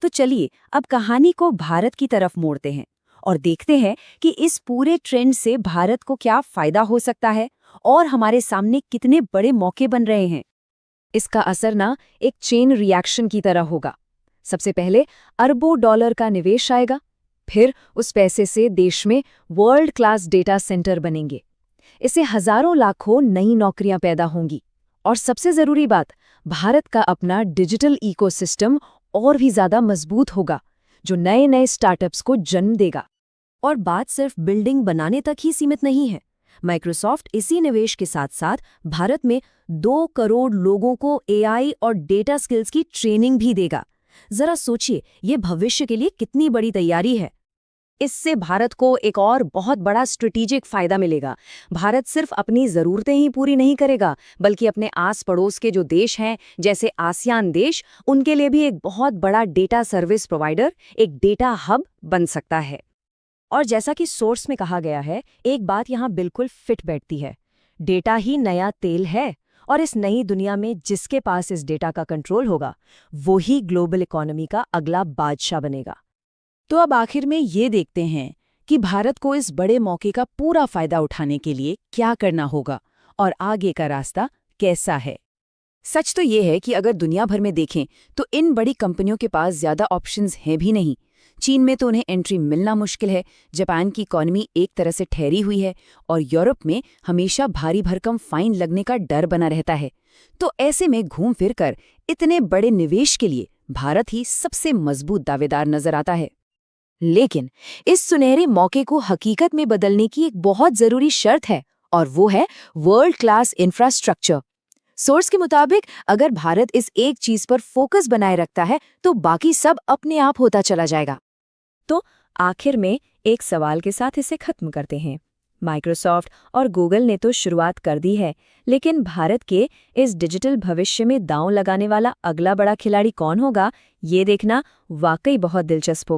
तो चलिए अब कहानी को भारत की तरफ मोड़ते हैं और देखते हैं कि इस पूरे ट्रेंड से भारत को क्या फायदा हो सकता है और हमारे सामने कितने बड़े मौके बन रहे हैं। इसका असर ना एक चेन रिएक्शन की तरह होगा। सबसे पहले अरबों डॉलर का निवेश आएगा, फिर उस पैसे से देश में वर्ल्ड क्लास डेटा सेंटर बनेंगे। इससे हजारों लाखों नई नौकरियां पैदा होंगी और सबसे जरूरी बात, भारत का अपना डिजिटल इकोसिस्टम और भी ज्यादा मजबूत होगा, जो नए नए स्टार्टअप्स को जन्म देगा। और बात सिर्फ बिल्डिंग बनाने तक ही सीमित नहीं है। माइक्रोसॉफ्ट इसी निवेश के साथ साथ भारत में 2 करोड़ लोगों को एआई और डेटा स्किल्स की ट्रेनिंग भी देगा। जरा सोचिए, ये भविष्य के लिए कितनी बड़ी तैयारी है। इससे भारत को एक और बहुत बड़ा स्ट्रेटेजिक फायदा मिलेगा। भारत सिर्फ अपनी ज़रूरतें ही पूरी नहीं करेगा, बल्कि अपने आस पड़ोस के जो देश हैं, जैसे आसियान देश, उनके लिए भी एक बहुत बड़ा डेटा सर्विस प्रोवाइडर, एक डेटा हब बन सकता है। और जैसा कि सोर्स में कहा गया है, एक बात यहाँ बिल्कुल फिट बैठती है। डेटा ही नया तेल है, और इस नई दुनिया में जिसके पास इस डेटा का कंट्रोल होगा, वो ही ग्लोबल इकोनॉमी का अगला बादशाह बनेगा। तो अब आखिर में ये देखते हैं कि भारत को इस बड़े मौके का पूरा फायदा उठाने के लिए क्या करना होगा और आगे का रास्ता कैसा है। सच तो ये है कि अगर दुनिया भर में देखें तो इन बड़ी कंपनियों के पास ज़्यादा ऑप्शंस हैं भी नहीं। चीन में तो उन्हें एंट्री मिलना मुश्किल है, जापान की इकॉनमी एक तरह से ठहरी हुई है, और यूरोप में हमेशा भारी भरकम फाइन लगने का डर बना रहता है। तो ऐसे में घूम फिर कर इतने बड़े निवेश के लिए भारत ही सबसे मजबूत दावेदार नजर आता है। लेकिन इस सुनहरे मौके को हकीकत में बदलने की एक बहुत जरूरी शर्त है, और वो है वर्ल्ड क्लास इंफ्रास्ट्रक्चर। सोर्स के मुताबिक अगर भारत इस एक चीज पर फोकस बनाए रखता है तो बाकी सब अपने आप होता चला जाएगा। तो आखिर में एक सवाल के साथ इसे खत्म करते हैं। माइक्रोसॉफ्ट और गूगल ने तो शुरुआत कर दी है, लेकिन भारत के इस डिजिटल भविष्य में दांव लगाने वाला अगला बड़ा खिलाड़ी कौन होगा, ये देखना वाकई बहुत दिलचस्प होगा।